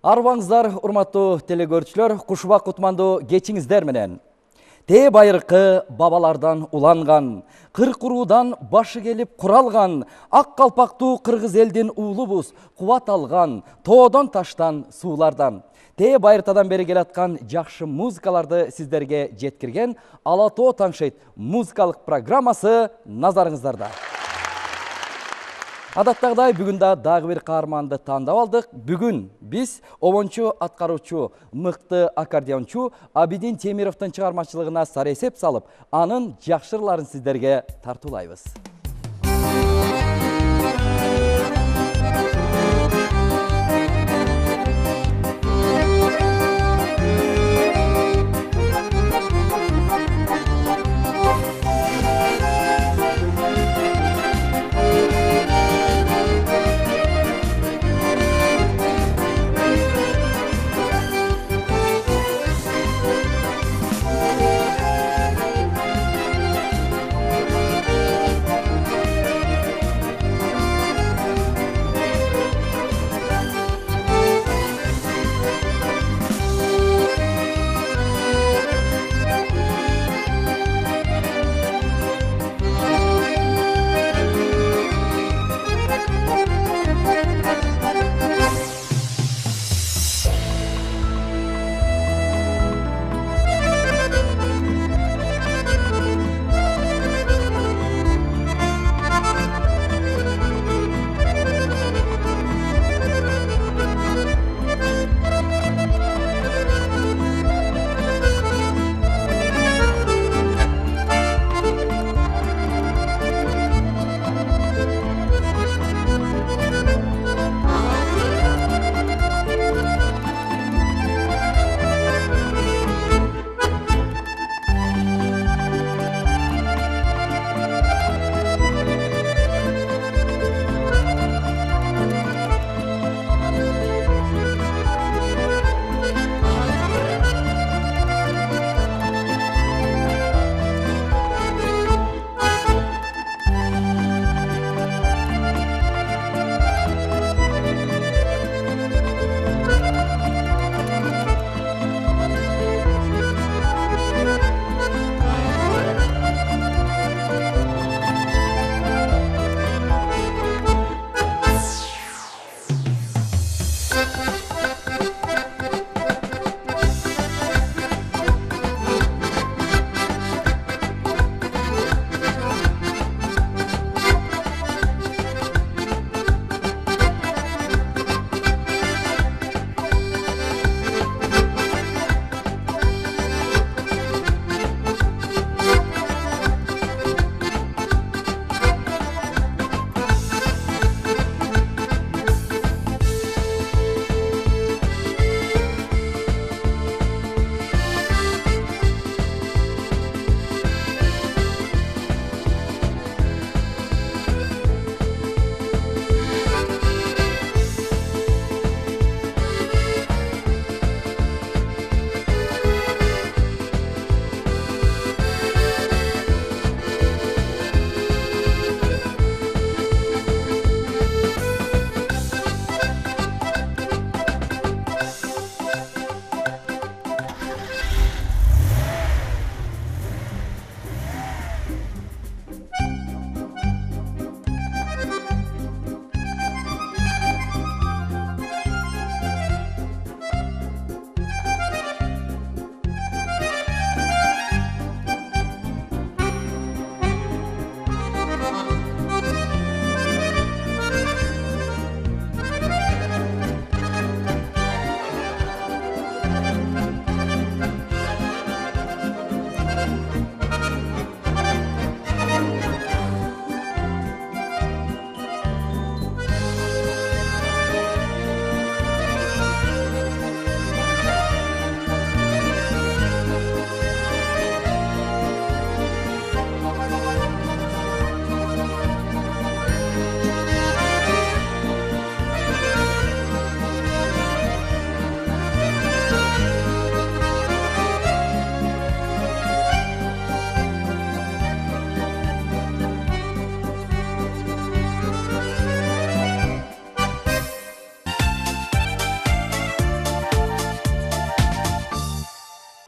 Арбаңыздар, урматтуу телекөрүүчүлөр, Кушубак Кутмандуу кечиңиздер менен. Те байыркы бабалардан уланган, кыркуруудан башы келип куралган, ак калпактуу кыргыз элдин уулубуз, кубат алган, тоодон таштан, суулардан. Те байыртадан бери келаткан жакшы музыкаларды сиздерге жеткирген Ала Тоо таңшайт музыкалык программасы назарыңыздарда. Адаттагыдай бүгүн дагы бир каарманды тандап алдык. Бүгүн биз обончу аткаруучу, мыкты аккордеончу Абидин Темировдун чыгармачылыгына саресеп салып, анын жакшырларын сиздерге тартуулайбыз.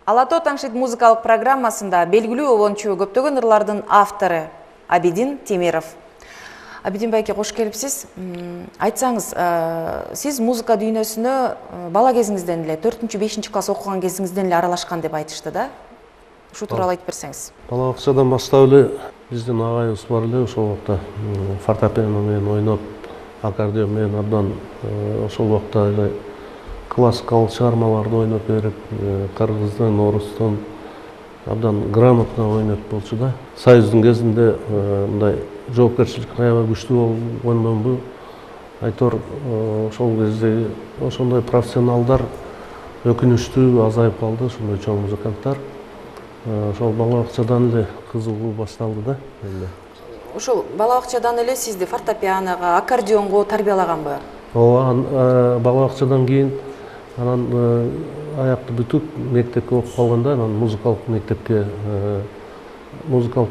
Ала тоо таңшыйт музыкалык программасында белгилүү обончу көптөгөн ырлардын автору Абидин Темиров. Абидин байке, кош келипсиз. Айтсаңыз, сиз музыка дүйнөсүнө бала кезиңизден эле 4-5 класс окуган кезиңизден эле аралашкан деп айтышты да. Ушу тууралуу айтып берсеңиз. Бала бакчадан баштап эле биздин агайыбыз бар эле, ошол убакта фортепиано менен ойноп, аккордеон менен абдан ошол убакта эле классикалык чыгармаларды ойноп берип, кыргыздын, орустун абдан грамотно ойноп болчу да. Союздун кезинде мындай жоопкерчилик аябай күчтүү болгондонбу, айтор ошол кезде ошондой профессионалдар өкүнүчтүү азайып калды, ошондой чоң музыканттар. Ошол бала бакчадан эле кызыгуу башталды да. Ошол бала бакчадан эле сизди фортепианога, аккордеонго тарбиялаганбы? Ооба, бала бакчадан кийин анан аякты бүтүп мектепке окуп калганда, анан музыкалык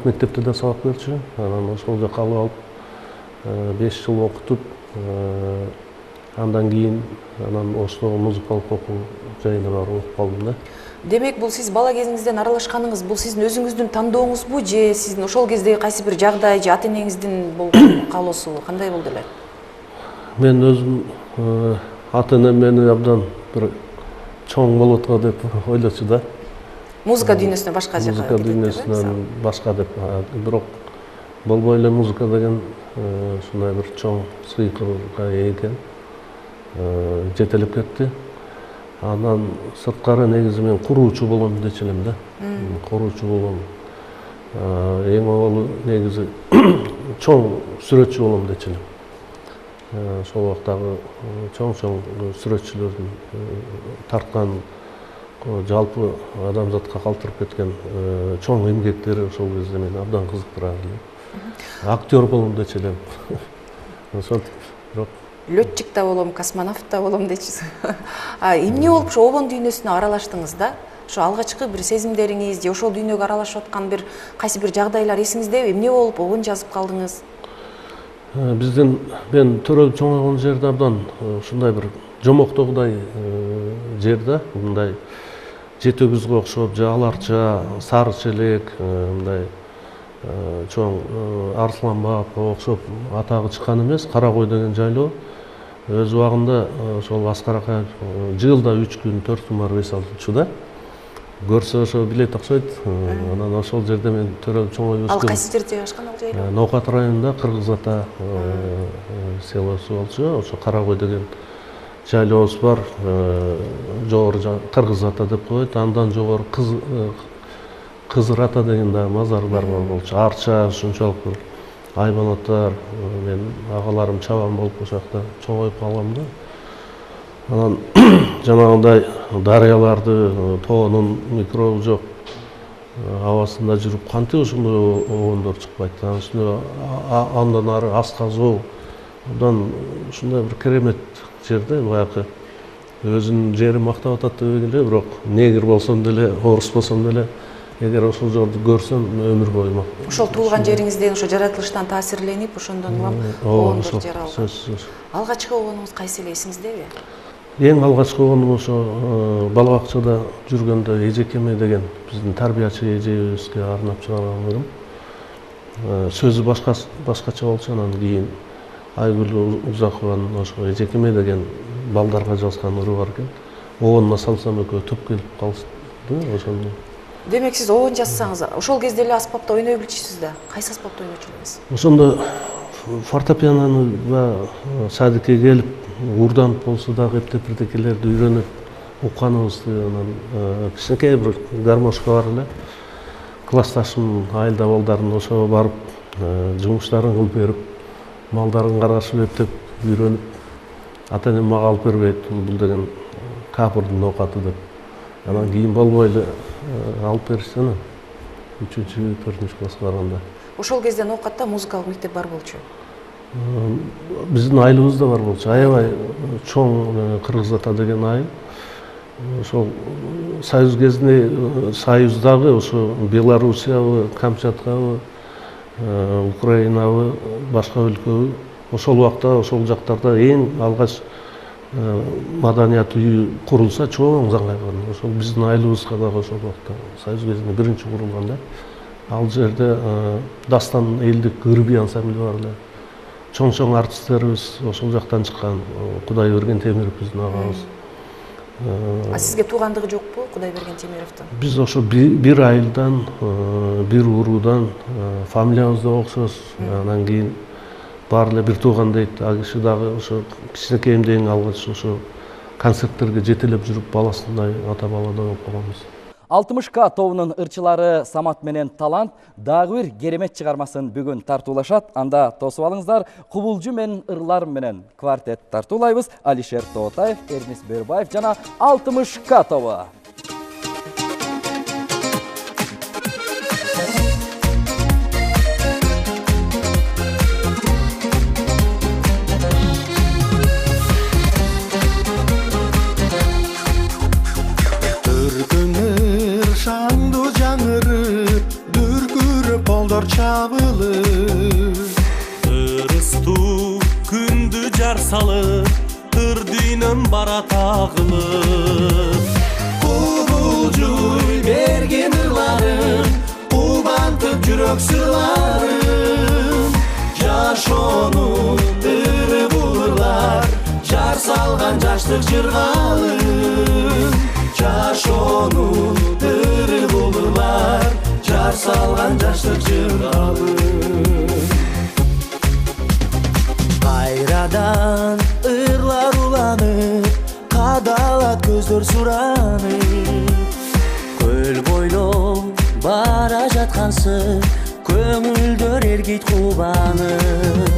мектепте да сабак берчү. Анан ошол жака алып 5 жыл окутуп, андан кийин ошол музыкалык окуу жайына барып окуп калдым да. Демек, бул сиз бала кезиңизден аралашканыңыз, бул сиздин өзүңүздүн тандооңузбу же сиздин ошол кездеги кайсы бир жагдай же ата-энеңиздин болгон каалоосу кандай болду эле? Мен өзүм ата-энем мени абдан бир чоң болот го деп ойлочу да. Музыка дүйнөсүнө башка жака. Музыка дүйнөсүнөн башка деп, бирок болбой эле музыка деген ушундай бир чоң сыйкырга ээ экен. Жетелеп кетти. Анан сырткары негизи мен куруучу болом дечү элем да. Куруучу болом. Эң абалы негизи чоң сүрөтчү болом дечү элем. Ошол убактагы чоң сүрөтчүлөрдүн тарткан, жалпы адамзатка калтырып кеткен чоң эмгектери ошол кезде мени абдан кызыктырат эле. Актер болом дечү элем. Ошентип, бирок Летчик да болом, космонавт да болом дечиз. Эмне болуп ошо обон дүйнөсүнө аралаштыңыз да? Ошо алгачкы бир сезимдериңиз же ошол дүйнөгө аралашып аткан бир кайсы бир жагдайлар эсиңиздеби? Эмне болуп обон жазып калдыңыз? Мен төрөлүп чоңойгон жерде абдан ушундай бир жомоктогудай жер да. Мындай жети өгүзгө окшоп, жаларча, сары челек, мындай чоң арслан бабка окшоп атагы чыккан эмес, Кара кой деген жайлоо. Өз убагында ошол Аскар Акаев жылда 3 күн, 4 күн барып эс алчу да. Көрсө ошо билет окшойт. Анан ошол жерде мен төрөлүп чоңоюп өскөм. Ал кайсы жерде жайгашкан ал жайлоо? Ноокат районунда Кыргыз Ата селосу болчу. Ошо Кара кой деген жайлообуз бар. Жогору Кыргыз Ата деп коет. Андан жогору Кызыр Ата деген да мазарлар бар болчу. Арча ушунчалык бир айбанаттар, мен агаларым чабан болуп ошол жакта чоңоюп калгам да. Анан жанагындай дарыяларды, тоонун микробу жок абасында жүрүп кантип ошондой обондор чыкпайт. Андан ары Асказоо, абдан ушундай бир керемет жерде, баягы өзүнүн жерин мактап атат дебегиле, бирок негр болсом деле, орус болсом деле, эгер ошол жерди көрсөм өмүр бою. Ошол туулган жериңизден, ошо жаратылыштан таасирленип, ошондон улам обондор жер алган. Алгачкы обонуңуз кайсы эле эсиңиздеби? Эң алгачкы обонум ошо бала бакчада жүргөндө Эжекеме деген биздин тарбиячы эжебизге арнап чыгарган элем. Сөзү башкача болчу, анан кийин Айгүл Узакованын ошо Эжекеме деген балдарга жазган ыры бар экен. Обонуна салсам экөө түп келип калды ошондо. Демек, сиз обон жазсаңыз, ошол кезде эле аспапта ойной билчүсүз да? Кайсы аспапта ойночу элеңиз? Ошондо фортепианону садикке келип, урданып болсо дагы эптеп бирдекелерди үйрөнүп укканыбызды, анан кичинекей бир гармошка бар эле. Классташым айылда балдарын ошого барып, жумуштарын кылып берип, малдарын каргашып эптеп үйрөнүп, ата-энем мага алып бербейт, бул деген капырдын оокаты деп. Анан кийин болбой эле алып беришти, 3-4 класска барганда. Ошол кезде ноокатта музыкалык мектеп бар болчу? Биздин айылыбызда бар болчу. Аябай чоң Кыргыз Ата деген айыл. Ошол Союз кезинде, Союздагы ошо Белоруссиябы, Камчаткабы, Украинабы, башка өлкөбү, ошол убакта ошол жактарда эң алгач маданият үйі құрылса чоң жаңайған. Ошол биздин айылыбызга дагы ошол убакта Союз кезинде биринчи курулганда ал жерде дастан элдик ырбий ансамбль бар эле. Чоң артисттерибиз ошол жактан чыккан. Кудайберген Темиров биздин агабыз. Сизге туугандыгы жокпу Кудайберген Темировдун? Биз ошо бир айылдан, бир уруудан фамилиябыз да окшош. Анан кийин баары эле бир тууган дейт. Ал киши дагы ошо кичинекейимде эң алгач ошо концерттерге жетелеп жүрүп баласындай ата баладай болуп калганбыз. 60К тобунун ырчылары Самат менен Талант дагы бир керемет чыгармасын бүгүн тартуулашат. Анда тосуп алыңыздар. Кубулжу менен ырлар менен квартет тартуулайбыз. Алишер Тоотаев, Эрнис Бөрбаев жана 60К тобу. Çabılı Irıstu kündü jar salı Tır düğünüm bara tağılı Kubulcuy bergen ırlarım Ubantıp jürök sırlarım Jaş onun ırı bulurlar Jar salgan jaştık jırgalım Jaş onun ırı bulurlar Jar salgan jaştık jırgalım Kayradan ırlar ulanıp Kadalat gözдөр suranıp Köl boylo bara jatkansı Köngülдөр ergit kubanıp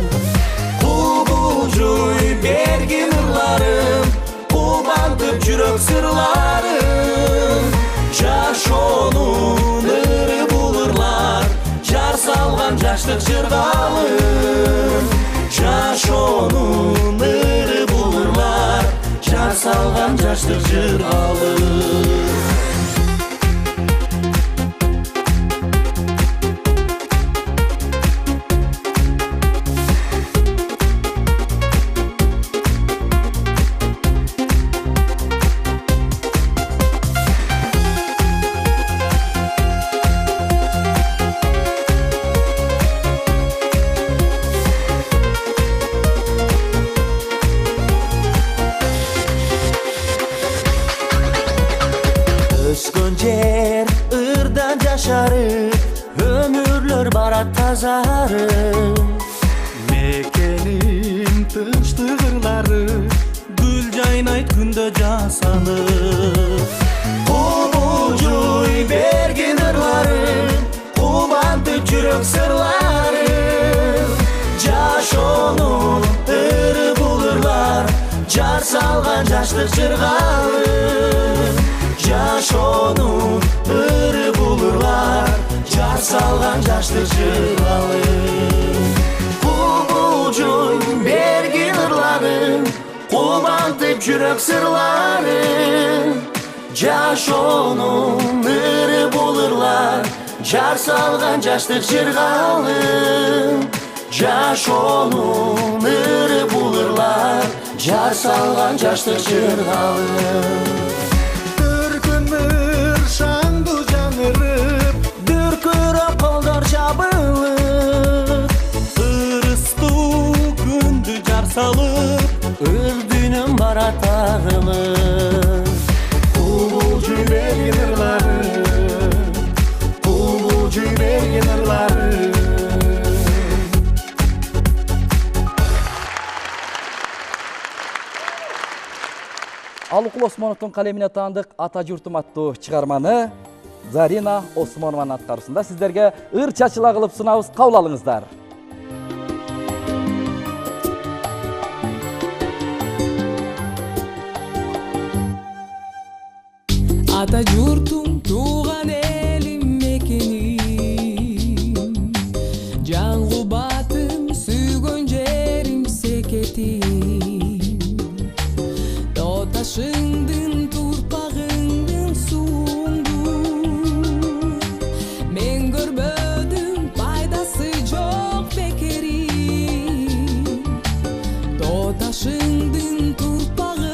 Kubulcuy bergin ırlarım Kubantıp jürök sırlarım Jaş onun ırı bulurlar Jar salgan jaştık jırgalım Jaş onun ırı bulurlar Jar salgan jaştık jırgalım Ömürler barat tazarı Mekenin tınçtığırları Gül jaynayt күндө жасанып Kubulcuy bergin ırlarım Kubantıp jürök sırlarım Jaş onun ırı bulurlar Jar salgan jaştık jırgalım Jaş onun ırı bulurlar Jar salgan jaştık jırgalım Kubulcuy bergin ırlarım Kubantıp jürök sırlarım Jaş onun ırı bulurlar Jar salgan jaştık jırgalım Jaş onun ırı bulurlar Jar salgan jaştık jırgalım Şandu janırıp Dürkürüp koldur jabılıp Irıstu kündü jar salıp Ürdünüm bara tağılıp Kubulcuy bergin ırlarım Kubulcuy bergin ırlarım Алыкул Осмоновдун калемине таандык Ата журтум аттуу чыгарманы Зарина Осмонованын аткаруусунда сиздерге ыр чачыла кылып сунабыз. Кабыл алыңыздар. Ата журтум тууган элим мекеним Жан кубатым сүйгөн жерим секетим Тоташыңдын турпагыңдын суунду Мен көрбөдүм пайдасы жок бекерим Тоташыңдын турпагы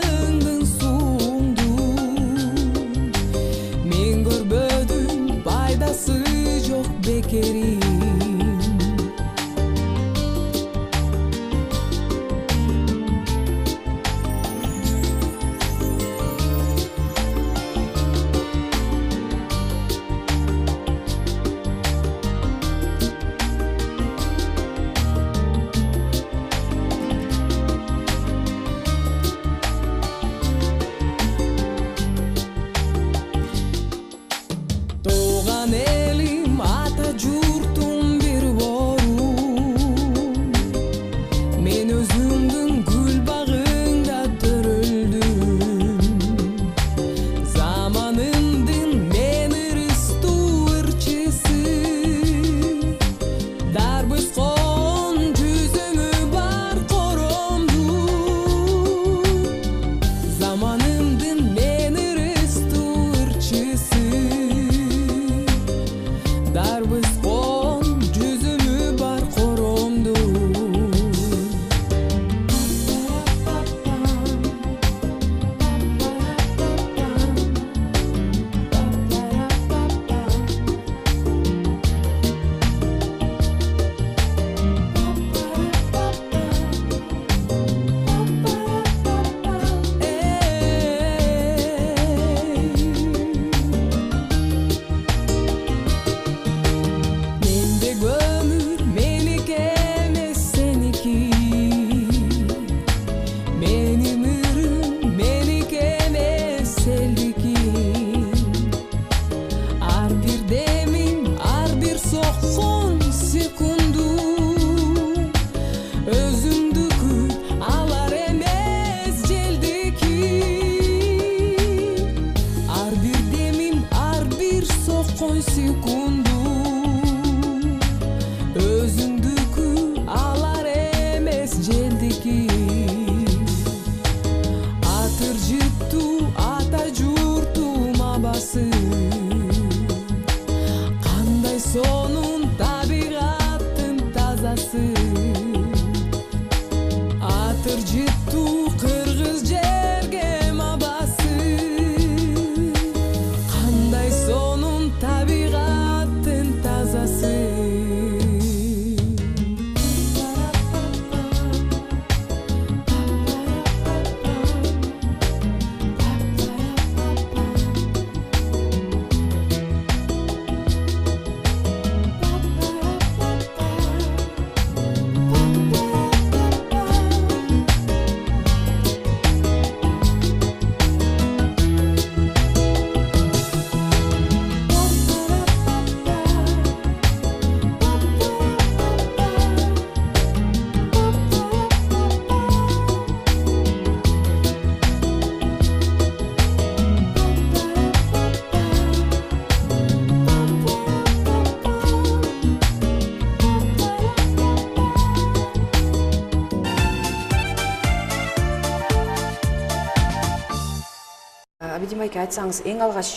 байке, айтсаңыз, ең алғаш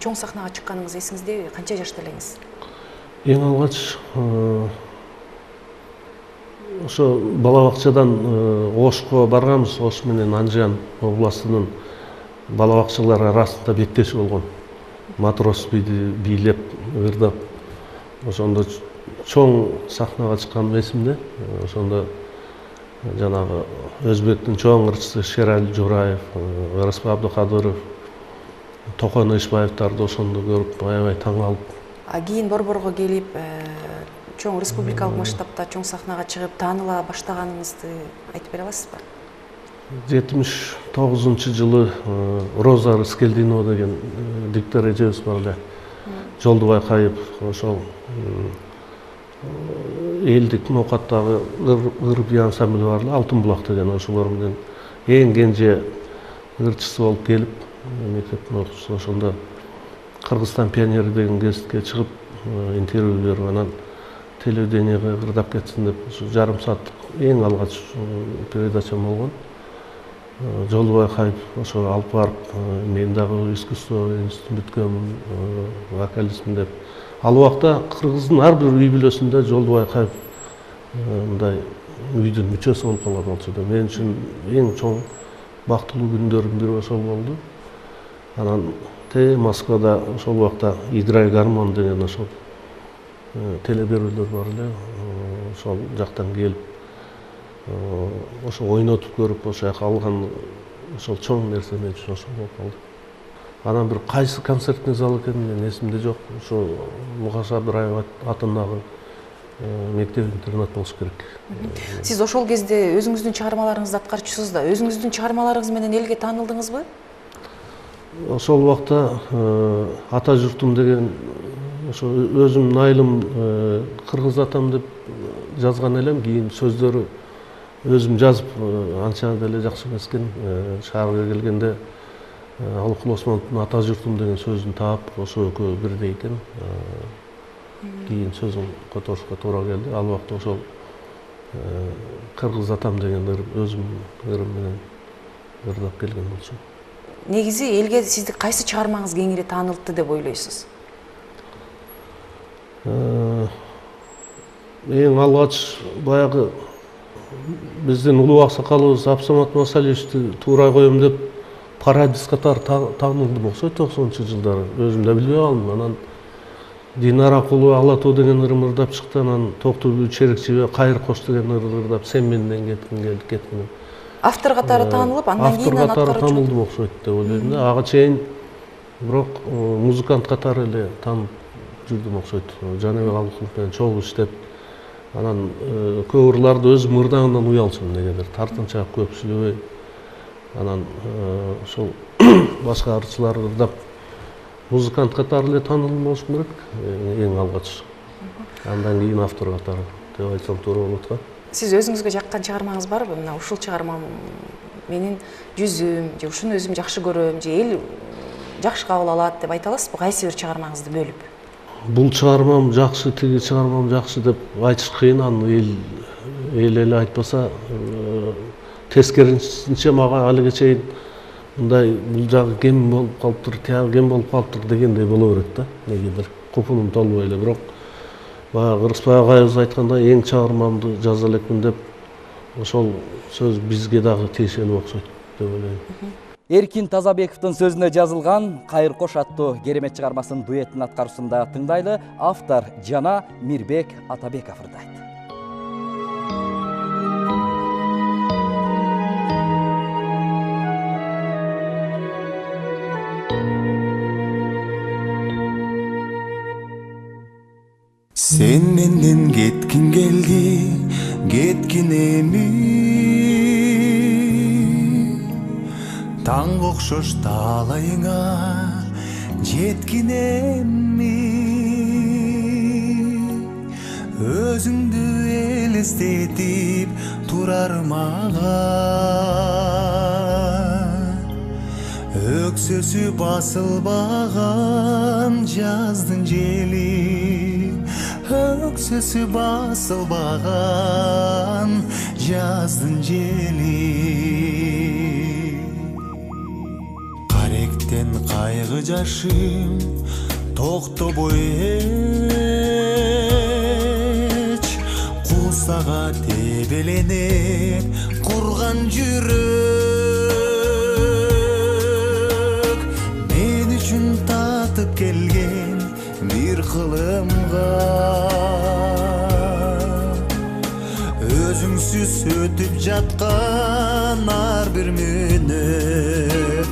чоң сахнаға шыққаныңыз есіңізде, қанша жашта элеңиз? Ең алғаш ошо бала бакчадан Ошко барганбыз. Ош менен Анжан областынын бала бакчалары арасында беттеши болгон. Матрос бийлеп, ырдап, ошондо чоң сахнага чыкканым эсимде. Ошондо жанагы өзбектин чоң ырчысы Шерали Жураев, Ырысбай Абдыкадыров, Токон Ишбаевдарды ошондо көрүп аябай таң калып. Кийин Борборго келип, чоң республикалык масштабта чоң сахнага чыгып тааныла баштаганыңызды айтып бере аласызбы? 79-жылы Роза Рыскелдинова деген диктор эжебиз бар эле. Жолдубай Кайып ошол элдик ноокаттагы ыр-би ансамбль бар эле, Алтын булак деген, ошолор менен эң кенже ырчысы болуп келип, мектептин окуучусу, ошондо Кыргызстан пионери деген гезитке чыгып, интервью берип, анан телевидениеге ырдап кетсин деп, жарым сааттык эң алгач передачам болгон. Жолдубай Кайып ошо алып барып, мен дагы искусство институтун бүткөнмүн, вокалистмин деп. Ал убакта Кыргыздын ар бир үй бүлөсүндө Жолдубай Кайып мындай үйдүн мүчөсү болуп калган болчу. Мен үчүн эң чоң бактылуу күндөрдүн бири ошол болду. Анан Москвада ошол убакта «Играй гармон» деген ошол телеберүүлөр бар эле. Ошол жактан келип, ошо ойнотуп көрүп, ошо жака алган ошол чоң нерсе мен үчүн ошол болуп калды. Анан бир кайсы концертный зал экени менин эсимде жок. Ошо Мукаш Абдыраев атындагы мектеп-интернат болуш керек. Сиз ошол кезде өзүңүздүн чыгармаларыңызды аткарчусуз да, өзүңүздүн чыгармаларыңыз менен элге таанылдыңызбы? Ошол убакта ата журтум деген, ошо өзүмдүн айылым кыргыз атам деп жазган элем. Кийин сөздөрү өзүм жазып анча деле жакшы эмес экен. Шаарга келгенде Алыкул Осмоновдун ата журтум деген сөзүн таап, ошо экөө бирдей экен. Кийин сөзүн которушка туура келди. Ал убакта ошол кыргыз атам деген өзүмдүн ырым менен ырдап келген болчу. Негизи элге сизди кайсы чыгармаңыз кеңири таанылтты деп ойлойсуз? Эң алгач баягы биздин улуу аксакалыбыз Абсамат Масалиевичти туурай коем деп Парадис катары таанылдым окшойт 90-жылдары. Өзүм да билбей калдым. Анан Динара Кулу Ала тоо деген ырым ырдап чыкты. Анан Токтогүл Черекчибе Кайыр кош деген ырды ырдап, Сен менден кеткин. Автор катары таанылып, андан кийин автор катары таанылдым окшойт деп ойлойм да. Ага чейин бирок музыкант катары эле таанып жүрдүм окшойт. Жаныбек Алыкулов менен чогуу иштеп, анан көп ырларды өзүм ырдагандан уялчумун негедир. Тартынчаак көп сүйлөбөй. Анан ошол башка ырчылар ырдап музыкант катары эле таанылдым болушум керек эң алгач. Андан кийин автор катары деп айтсам туура болот го. Сиз өзүңүзгө жаккан чыгармаңыз барбы? Мына ушул чыгармам менин жүзүм, же ушуну өзүм жакшы көрөм, же эл жакшы кабыл алат деп айта аласызбы? Кайсы бир чыгармаңызды бөлүп? Бул чыгармам жакшы, тиги чыгармам жакшы деп айтыш кыйын. Аны эл эле айтпаса, тескерисинче мага алиге чейин мындай бул жагы кем болуп калыптыр, тиягы кем болуп калыптыр дегендей боло берет да. Негедир купунум толбой эле, бирок баягы Ырысбай агайыбыз айткандай эң чыгармамды жаза элекмин деп, ошол сөз бизге дагы тиешелүү окшойт деп ойлойм. Эркин Тазабековдун сөзүнө жазылган Кайыр кош аттуу керемет чыгармасын дуэттин аткаруусунда тыңдайлы. Автор жана Мирбек Атабеков ырдайт. Сен менден кеткин келди, кеткин эми. Таң окшош талайыңа жеткин эми. Өзүңдү элестетип турар мага, өксөсү басылбаган жаздын жели, өксөсү басылбаган жаздын жели. Каректе мен кайгы жашым токтобой эч куусага тебеленет курган жүрөк мен үчүн татып келген бир кылымга өзүңсүз өтүп жаткан ар бир мүнөт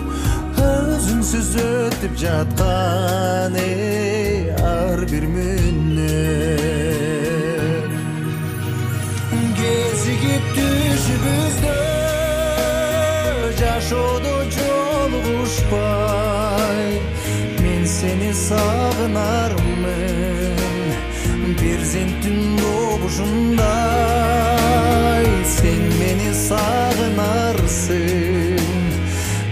өзүңсүз өтүп жаткан ар бир мүнөт кезигип түшүбүздө жашоодо жолугушпай мен сени сагынармын перзенттин добушундай сен мени сагынарсың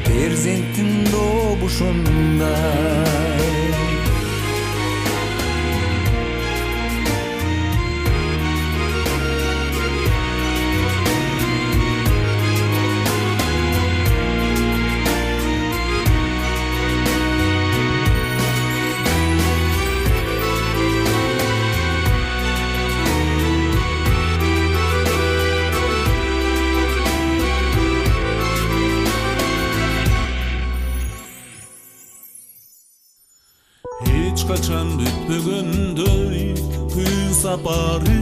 перзенттин добушундай Kaçan bütbөгөндөй күй сапары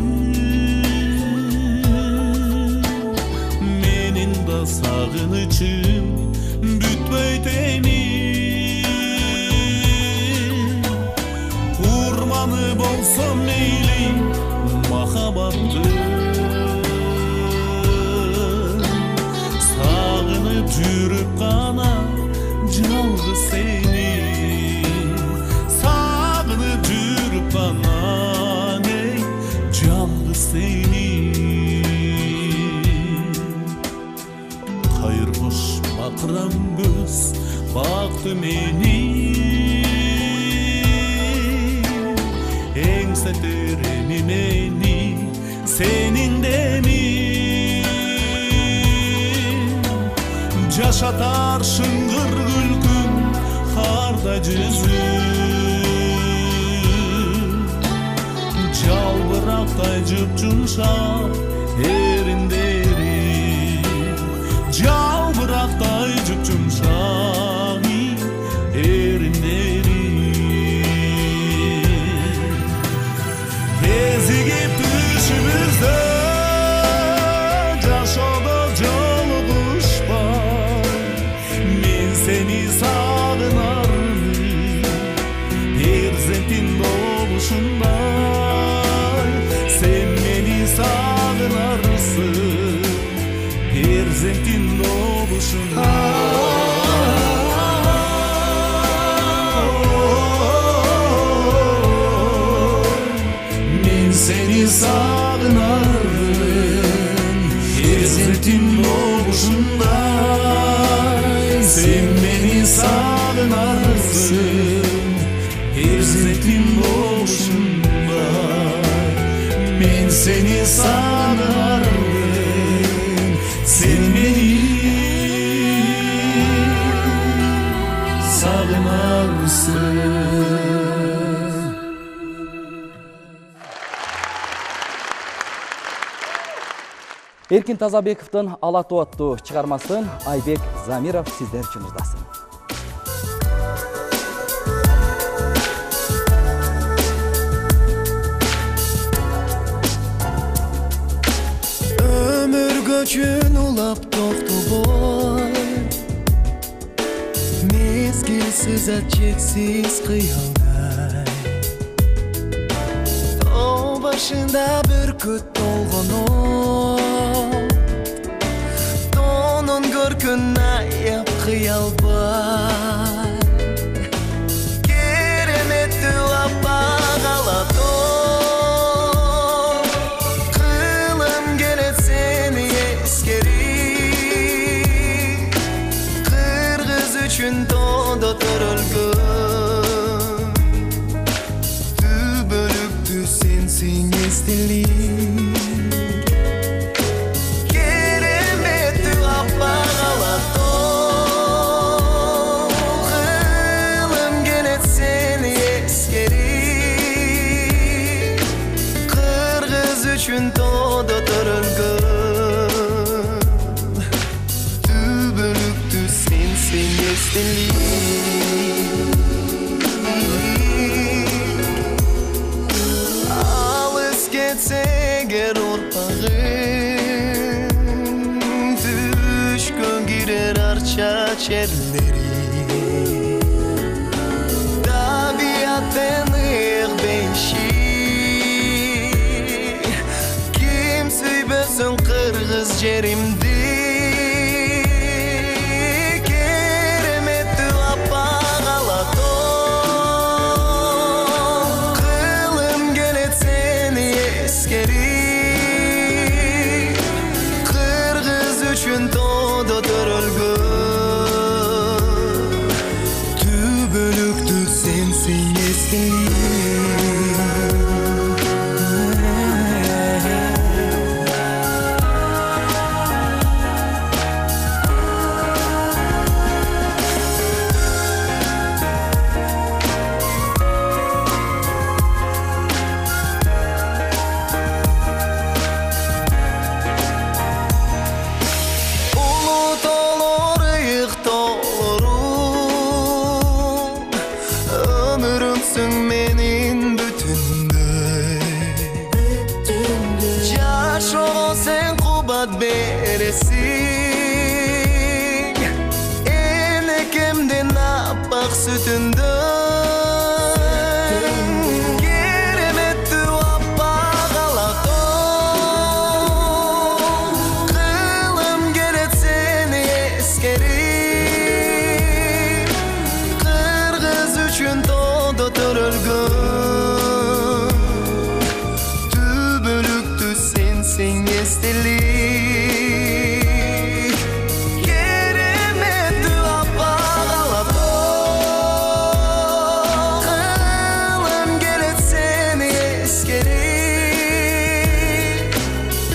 менин да сагынычым бүтпөйт эми курманы болсо мейли махабатты сагынып жүрүп гана жалгыз сени жалгыз сени кайыр кош бакырам көз бакты мени эңсетер эми мени сенин демиң жашатар шыңгыр күлкүң карда жүзүң жалбырактай жып-жумшак эриндери жалбырактай жып-жумшак эриндери кезигип түшүбүздө жашоодо жолугушпай мен сени сагынармын перзенттин добушундай sen meni sağınarsın perzentin doğuşunda men seni sağınarım perzentin doğuşunda sen beni sağınarsın perzentin doğuşunda ben seni sağınarım sen beni sağınarsın. Эркин Тазабековдун Ала тоо аттуу чыгармасын Айбек Замиров сиздер үчүн ырдасын. Ömür göçün ulap toxtobой mezgilsiz çeksiz kıyalday Tağ başında bürküt dolğunu Tonun görkünne yap kıyalbay Keremetti lappa galato Kılım gelet seni eskeri Kırgız üçün toda törülgün Tü bölüktü sensin estelik Keremetti lappa galato üçün to'da törülgün Tübülüktü sensin esdelik Alыс ketсе eğer orpağın Düşkün girer arça çerleri Tabiatın beşi Kim süybösün kırgız jerimdi Keremetli apağalato Kılım gelet seni eskeri Kırgız üçün to'da törülgün Tübülüktü sensin esdelik Ömürümsün menin bütünde Caş ol sen kubat beresin Enekemden appak sütünde Keremetli appak alato Kılım gelet seni eskeri Kırgız üçün to'da törülgün Tübülüktü sensin esdelik Keremetli apağalato Kılım gelet seni eskeri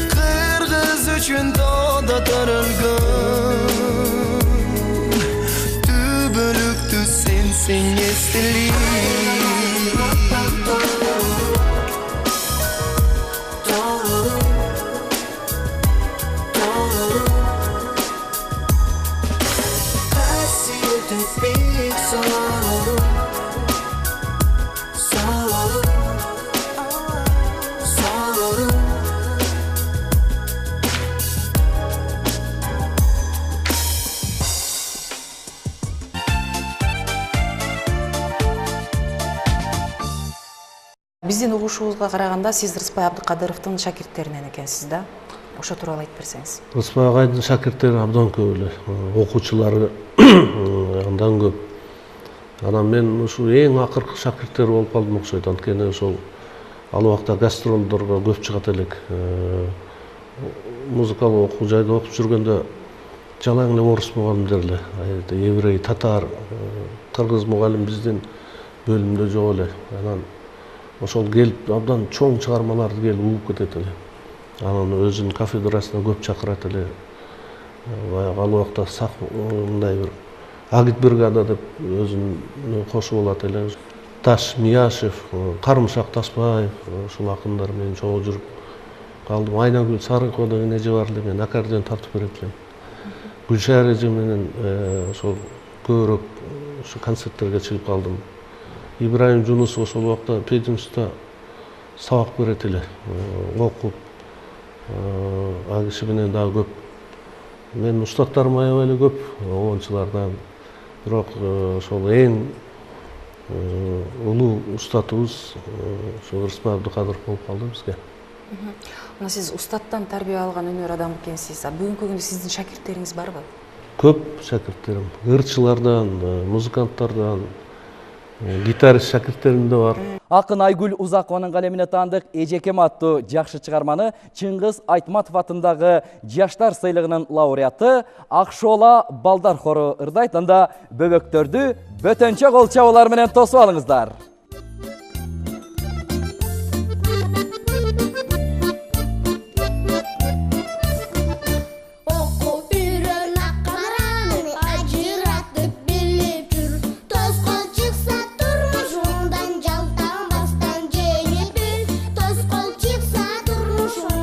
Kırgız üçün to'da törülgün Tübülüktü sensin esdelik Биздин угушубузга караганда сиз Рыспай Абдыкадыровдун шакирттеринен экенсиз да? Ошо тууралуу айтып берсеңиз. Рыспай агайдын шакирттери абдан көп эле, окуучулары андан көп. Анан мен ушу эң акыркы шакирттер болуп калдым окшойт. Анткени ошол ал убакта гастролдорго көп чыгат элек. Музыкалык окуу жайда окуп жүргөндө жалаң эле орус мугалимдер эле, еврей, татар, кыргыз мугалим биздин бөлүмдө жок эле. Анан ошол келип абдан чоң чыгармаларды келип угуп кетет эле. Анан өзүнүн кафедрасына көп чакырат эле. Ал убакта мындай бир агитбригада деп өзүнүн кошуп алат эле. Таш Мияшев, Карымшак Ташбаев, ушул акындар менен чогуу жүрүп калдым. Айнагүл Сарыкова деген эже бар эле, мен аккордеон тартып берет элем. Гүлшара эже менен ошол көбүрөөк ушу концерттерге чыгып калдым. Ибраим Жунусов ошол убакта Пединстта сабак берет эле, окуп, ал киши менен дагы көп. Мен устаттарым аябай эле көп, оончулардан. Бирок ошол эң улуу устатыбыз ошол Рыспай Абдыкадыров болуп калды бизге. Мына сиз устаттан тарбия алган өнөр адамы экенсиз. Бүгүнкү күндө сиздин шакирттериңиз барбы? Көп шакирттерим, ырчылардан, музыканттардан, гитарист шакирттерим да бар. Акын Айгүл Узакованын калемине таандык «Эжекем» аттуу жакшы чыгарманы Чыңгыз Айтматов атындагы Жаштар сыйлыгынын лауреаты Акшола балдар хору ырдайт. Анда бөбөктөрдү бөтөнчө кол чабуулар менен тосуп алыңыздар. Toz kol çıksa durmuşum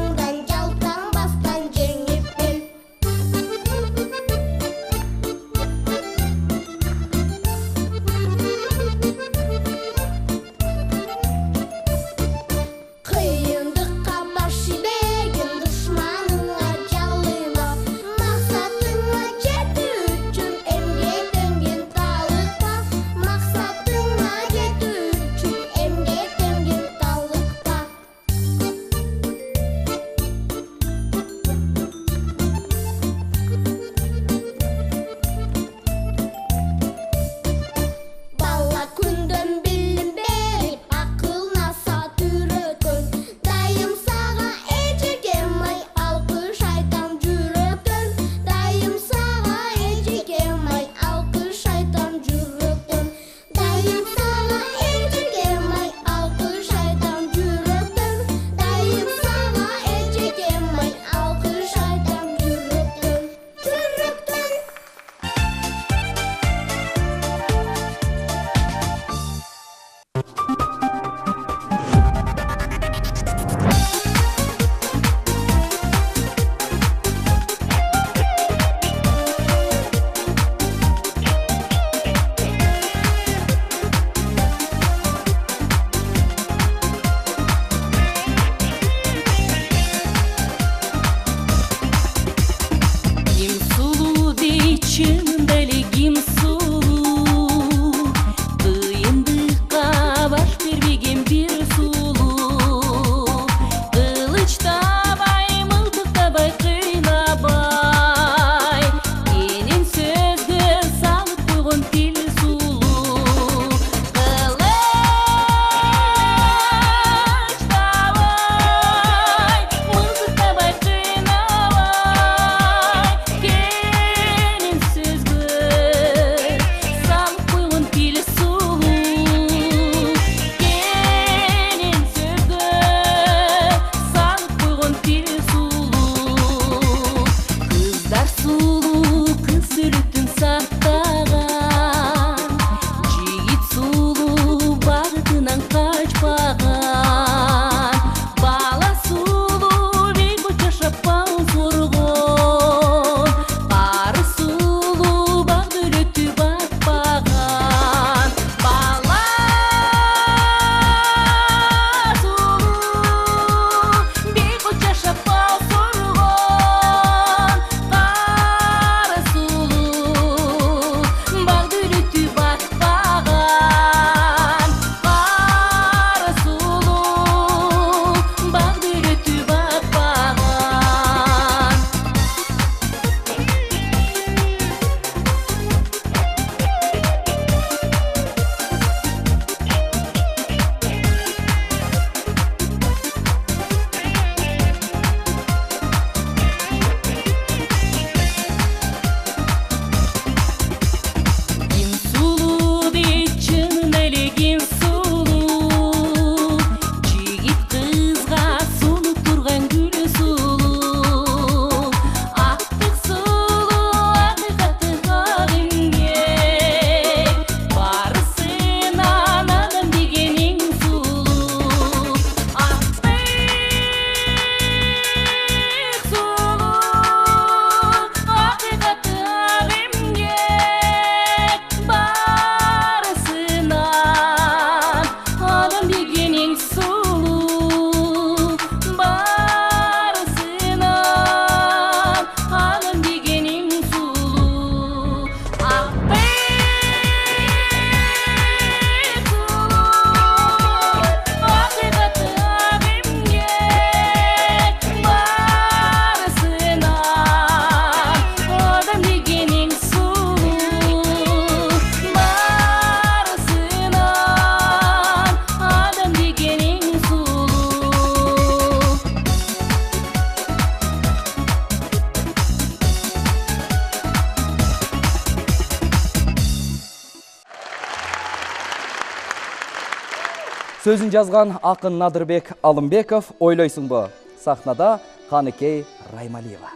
Сөзін жазған ақын Надырбек Алымбеков, ойлайсың бу? Сахнада Қаныкей Раймалиева.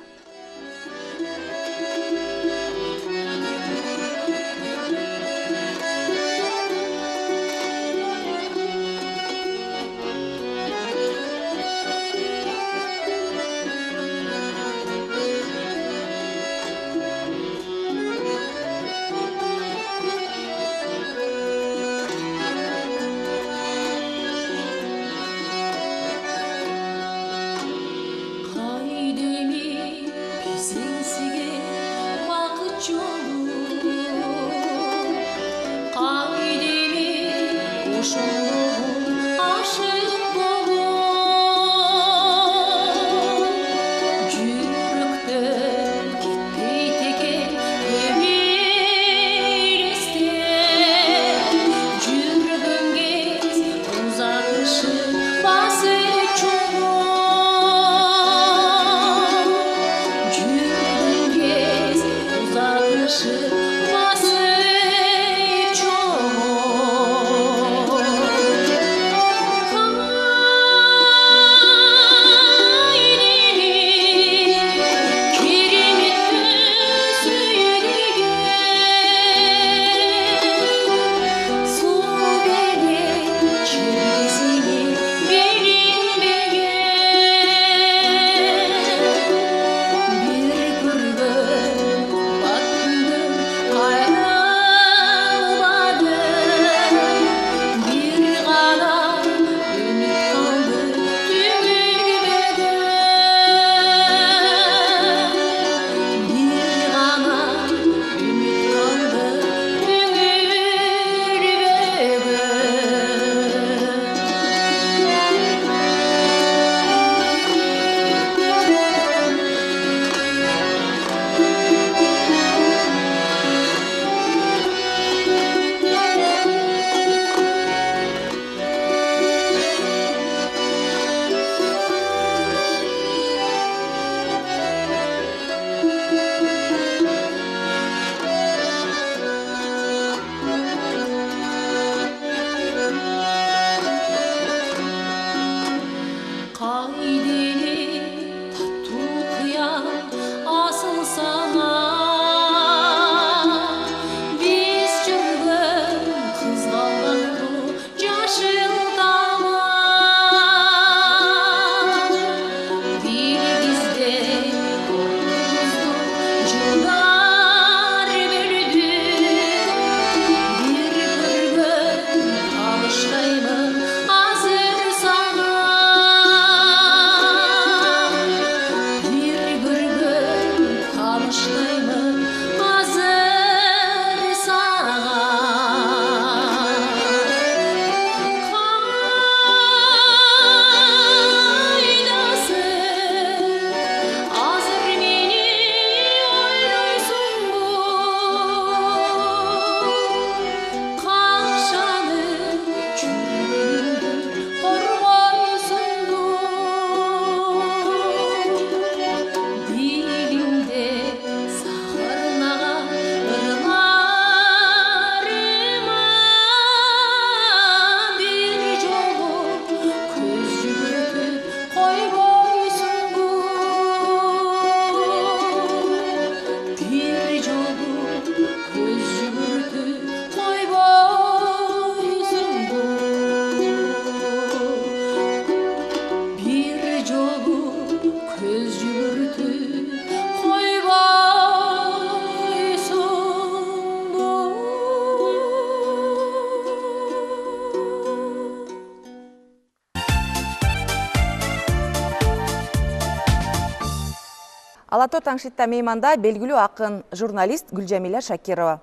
Алато Таңшитта мейманда белгілі ақын журналист Гүлжамиля Шакирова.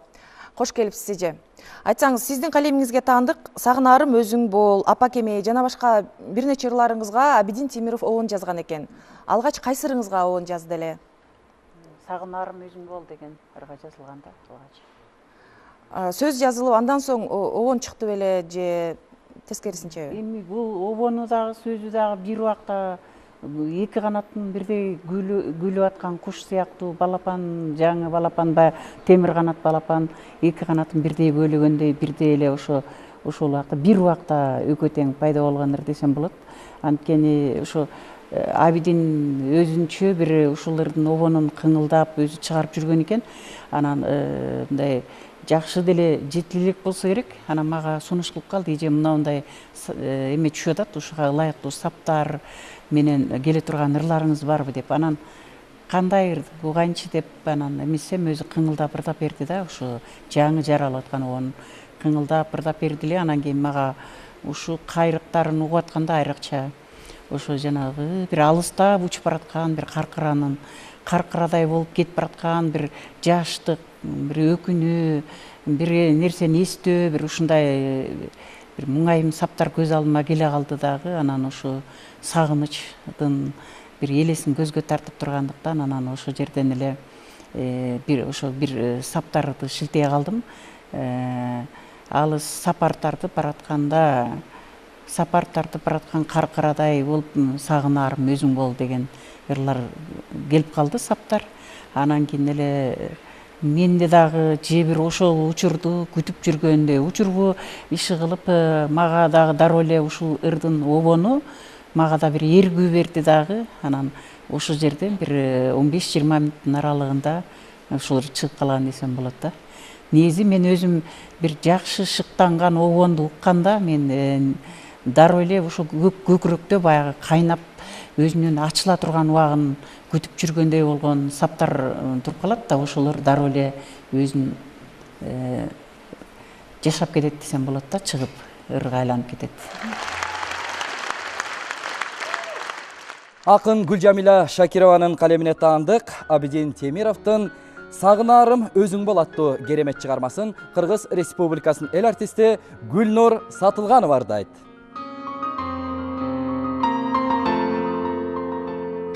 Қош келіпсіз же. Айтсаңыз, сіздің қалеміңізге таандық Сағынарым өзің бол, Апакеме жана башка бир нече ырларыңызга Абидин Темиров оон жазган экен. Алгач кайсырыңызга оон жазды эле? Сағынарым өзің бол деген ырга жазылганда алгач. Сөз жазылып, андан соң оон чыкты беле же тескерисинче? Эми бул обону дагы сөзү дагы бир убакта эки канаттын бирдей күлүп аткан куш сыяктуу балапан, жаңы балапан, темир канат балапан эки канатын бирдей бөлөгөндөй бирдей эле ошо ошол убакта бир убакта экөө тең пайда болгондор десем болот. Анткени ошо Абидин өзүнчө бир ушулардын обонун кыңылдап өзү чыгарып жүргөн экен. Анан мындай жакшы деле жетилилик болсо керек. Анан мага сунуш кылып калды, эже мындай эме түшүп атат, ушуга ылайыктуу саптар менен келе турган ырларыңыз барбы деп. Анан кандай ыр угайынчы деп анан эмесем өзү кыңылдап ырдап берди да, ушу жаңы жаралып аткан обонун кыңылдап ырдап берди эле. Анан кийин мага ушу кайрыктарын угуп атканда айрыкча ошо жанагы бир алыстап учуп бараткан бир каркырадай болуп кетип бараткан бир жаштык, бир өкүнүү, бир нерсени эстөө, бир ушундай бир муңайым саптар көз алдыма келе калды дагы. Анан ошо сагынычтын бир элесин көзгө тартып тургандыктан анан ошол жерден эле бир саптарды шилтей калдым. Алыс сапар тартып бараткан каркырадай болуп сагынаарым өзүң бол деген ырлар келип калды, саптар. Анан кийин эле менде дагы же бир ошол учурду күтүп жүргөндөй учурбу иши кылып мага дагы дароо эле ушул ырдын обону мага да бир эргүү берди дагы. Анан ошол жерден бир 15-20 мүнөттүн аралыгында ушул чыгып калган десем болот да. Негизи мен өзүм бир жакшы шыктанган обонду укканда мен дароо эле ошо көкүрөктө баягы кайнап өзүнүн ачыла турган убагын күтүп жүргөндөй болгон саптар туруп калат да, ошолор дароо эле өзүн жашап кетет десем болот да, чыгып ырга айланып кетет. Акын Гүлжамила Шакированын калемине таандык Абидин Темировдун «Сагынарым өзүң бол» аттуу керемет чыгармасын Кыргыз Республикасынын эл артисти Гүлнур Сатылганова ырдайт.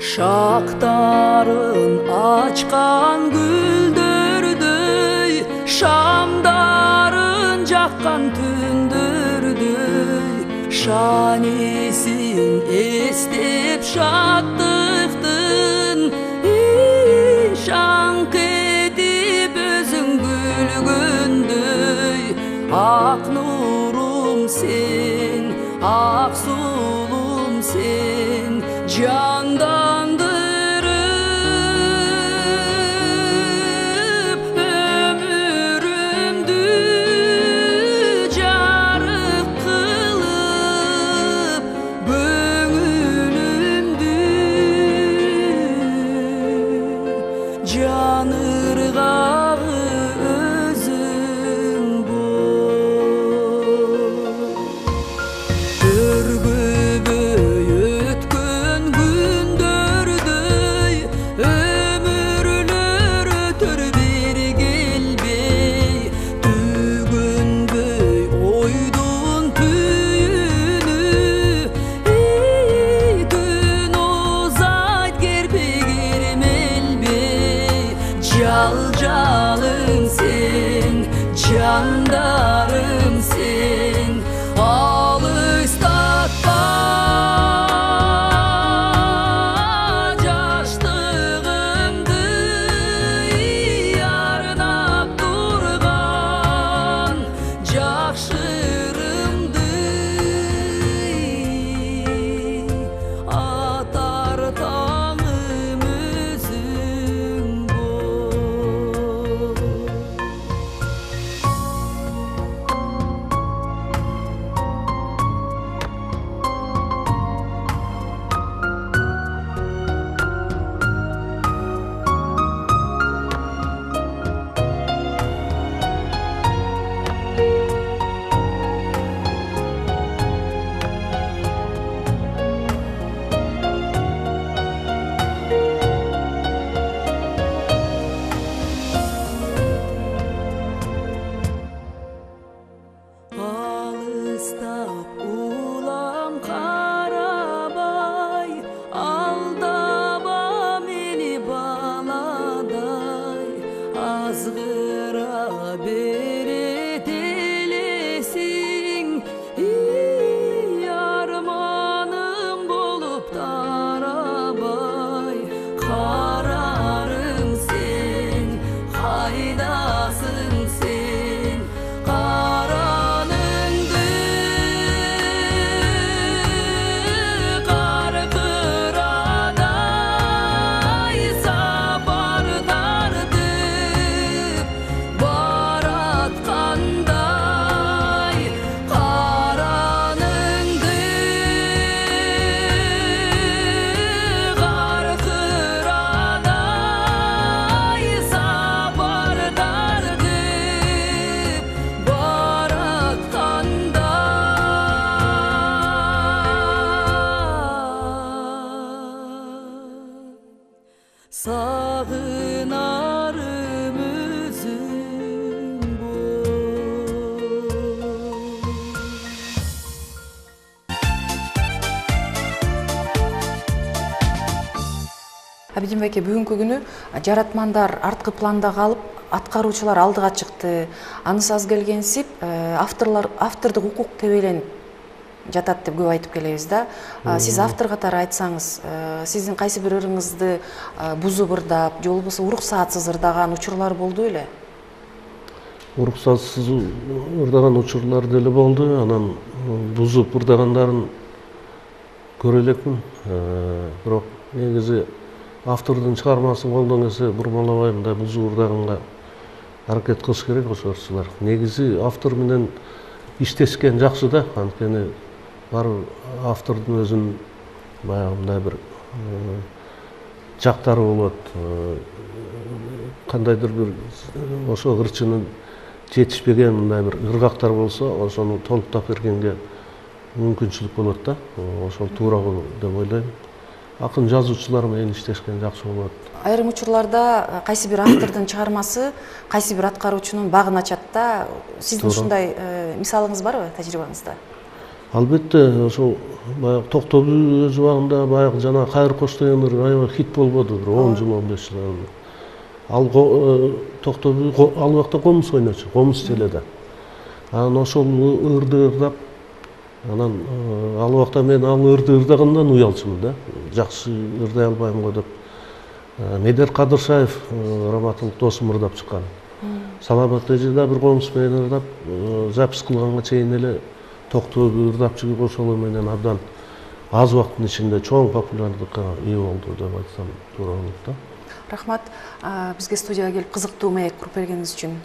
Шактарын ачкан гүлдөрдөй, шамдарын жаккан түндөрдөй, шанесин эстеп шаттыктын шаңк этип өзүң күлгөндөй, ак нурум сен, ак сулум сен, жандандырып өмүрүмдү жарык кылып көңүлүмдү жаныргагы өзүң бол. Өргөбөй өткөн күн сагынарым өзүң бол. Абидин байке, бүгүнкү күнү жаратмандар арткы планда калып, аткаруучулар алдыга чыкты. Анысы аз келгенсип, автордук укук тебеленип жатат деп көп айтып келебиз да. Сиз автор катары айтсаңыз, сиздин кайсы бир ырыңызды бузуп ырдап, же болбосо уруксаатсыз ырдаган учурлар болду беле? Уруксатсыз ырдаган учурлар деле болду. Анан бузуп ырдагандарын көрө элекмин. Бирок негизи автордун чыгармасын колдон келсе бурмалабай мындай бузуп ырдаганга аракет кылыш керек ошолчулар. Негизи автор менен иштешкен жакшы да, анткени баары автордун өзүнүн баягы мындай бир жактары болот. Кандайдыр бир ошо ырчынын жетишпеген мындай бир ыргактар болсо, ошону толуктап бергенге мүмкүнчүлүк болот да. Ошол туура болот деп ойлойм. Акын жазуучулар менен иштешкен жакшы болот. Айрым учурларда кайсы бир автордун чыгармасы кайсы бир аткаруучунун багын ачат да. Сиздин ушундай мисалыңыз барбы тажрыйбаңызда? Албетте, ошол баягы Токтобүү өз убагында баягы жана Кайыр Кош деген ыр аябай хит болбоду, 10 жыл 15 жыл. Ал Токтобүү ал убакта комуз ойночу, комуз теледе. Анан ошол ырды ырдап, анан ал убакта мен ал ырды ырдагандан уялчумун да. Жакшы ырдай албайм го деп. Медер Кадыршаев Раматылык досум ырдап чыккан. Саламат эжеда бир комуз менен ырдап, запись кылганга чейин эле Токтобүү ырдапчы кошолу менен абдан аз убакыттын ичинде чоң популярдыкка ээ болду деп айтсам туура болот да. Рахмат, бизге студияга келип кызыктуу маек куруп бергениңиз үчүн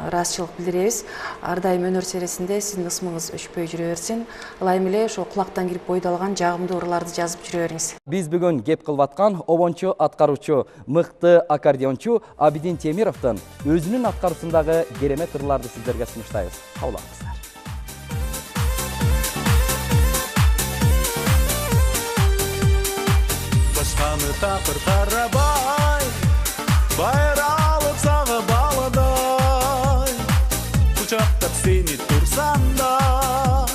ыраазычылык билдиребиз. Ар дайым өнөр серисинде сиздин ысмыңыз өчпөй жүрө берсин. Ылайым эле ошо кулактан кирип бойдалган жагымдуу ырларды жазып жүрө бериңиз. Биз бүгүн кеп кылып аткан обончу аткаруучу, мыкты аккордеончу Абидин Темировдун өзүнүн аткаруусундагы керемет ырларды сиздерге сунуштайбыз. Кабыл алыңыздар. Башканы такыр карабай, байралып сагы балыдай. Кучактап сени турсам да,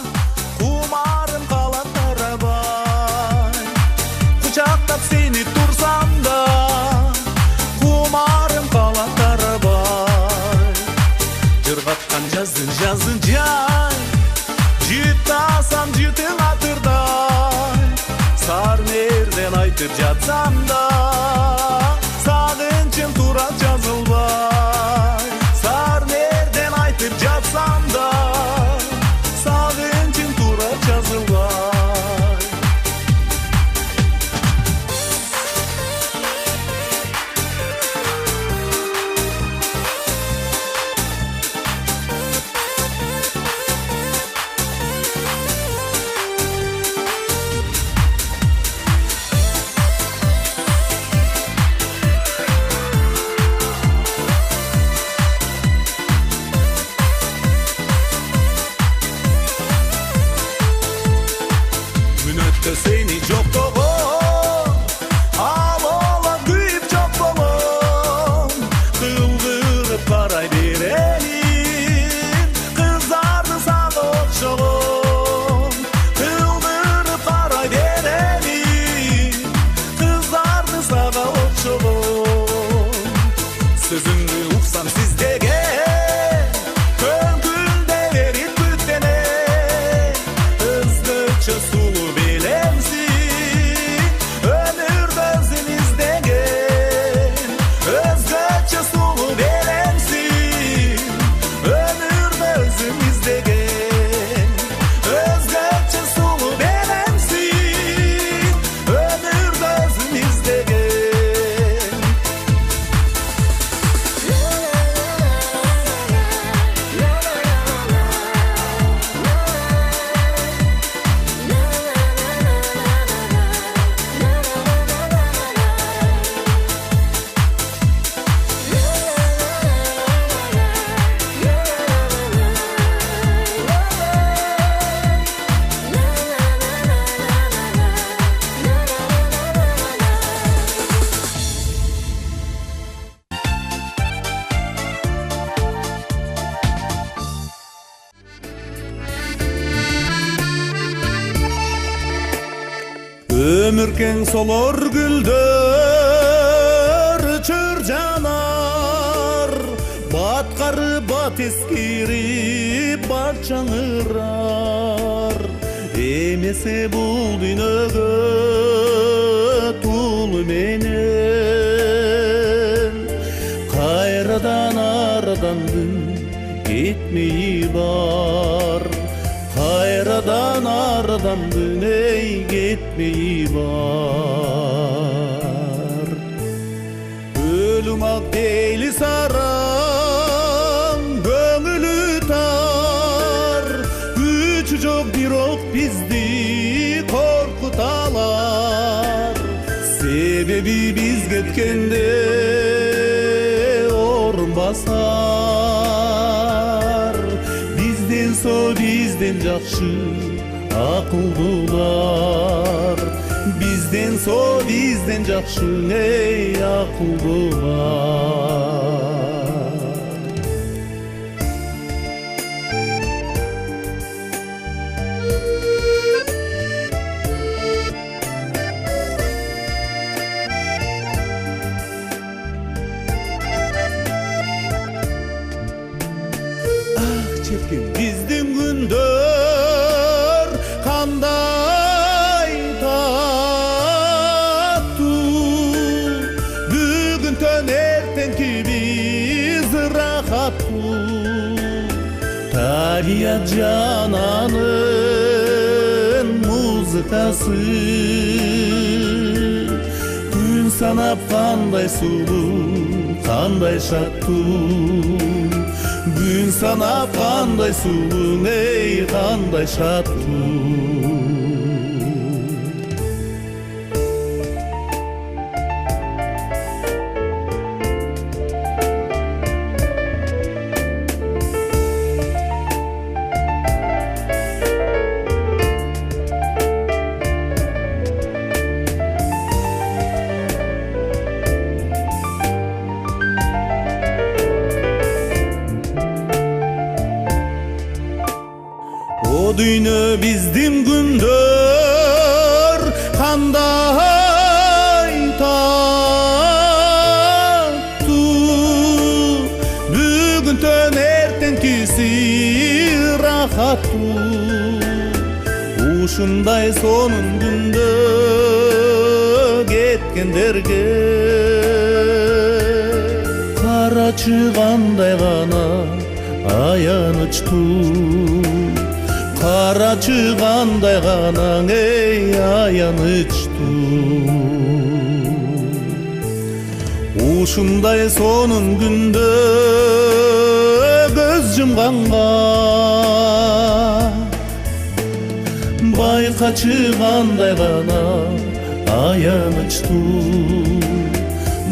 кумарым калат тарабай. Кучактап сени турсам да, кумарым калат тарабай. Жыргаткан жазын жай, жытасам жытың атырдай. Сарнерден айтып жатсам да, сагынчым тура жазылбай. Сарнерден айтып жатсам да, сагынчым тура жазылбай. өмүркең солор гүлдөр чыр жанар, баткары бат эскирип бат чаңырар. Эмесе бул дүйнөгө тулу менен кайрадан ардандын кетмеyi бар. Kayradan ardandın ey gitmeyi var. Ölüm ak değil saran gönülü tar. Üçü çok bir ok bizdi korkutalar. Sebebi biz getkende orun basar. Bizden жақшы ақылдылар. Бізден bizden жақшы ей ақылдылар. Ах, чепкен біздің күндер қандай тату. Бүгін таңертеңки біз рахатту. Табиат жананын музыкасы. Күн санап қандай сулу, қандай шаттуу. Gün sanap qanday sulu, ey qanday şadlu. O düğünü bizdim gündür kanday tattu. Bugün tönерtenkisi rahattu. Ушундай сонун күндө кеткендерге кара чыгандай гана аянычтуу. Kara çıgандай gana ey ayanычtуу. Ушундай сонун күндө көз жумганга байкачы кандай гана аянычтуу.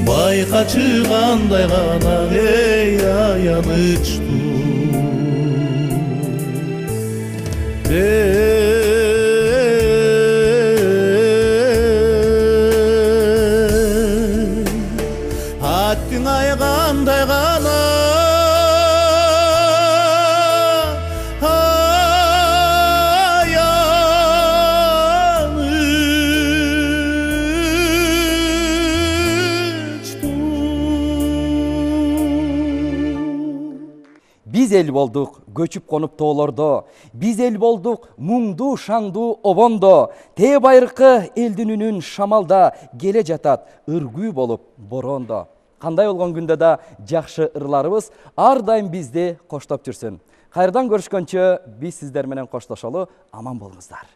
Байкачы кандай гана ey ayanычтуу. Аттың айғандай ғана Biz el болдық, көчүп қонып тоолордо. Biz el болдық, мұңду, шаңду, обондо. Те байырқы элдин үнүн шамалда келе жатат, ыргүү болуп борондо. Кандай болгон күндө да жакшы ырларыбыз ар дайым бизди коштоп жүрсүн. Кайрадан көрүшкөнчө биз сиздер менен коштошолу, аман болуңуздар.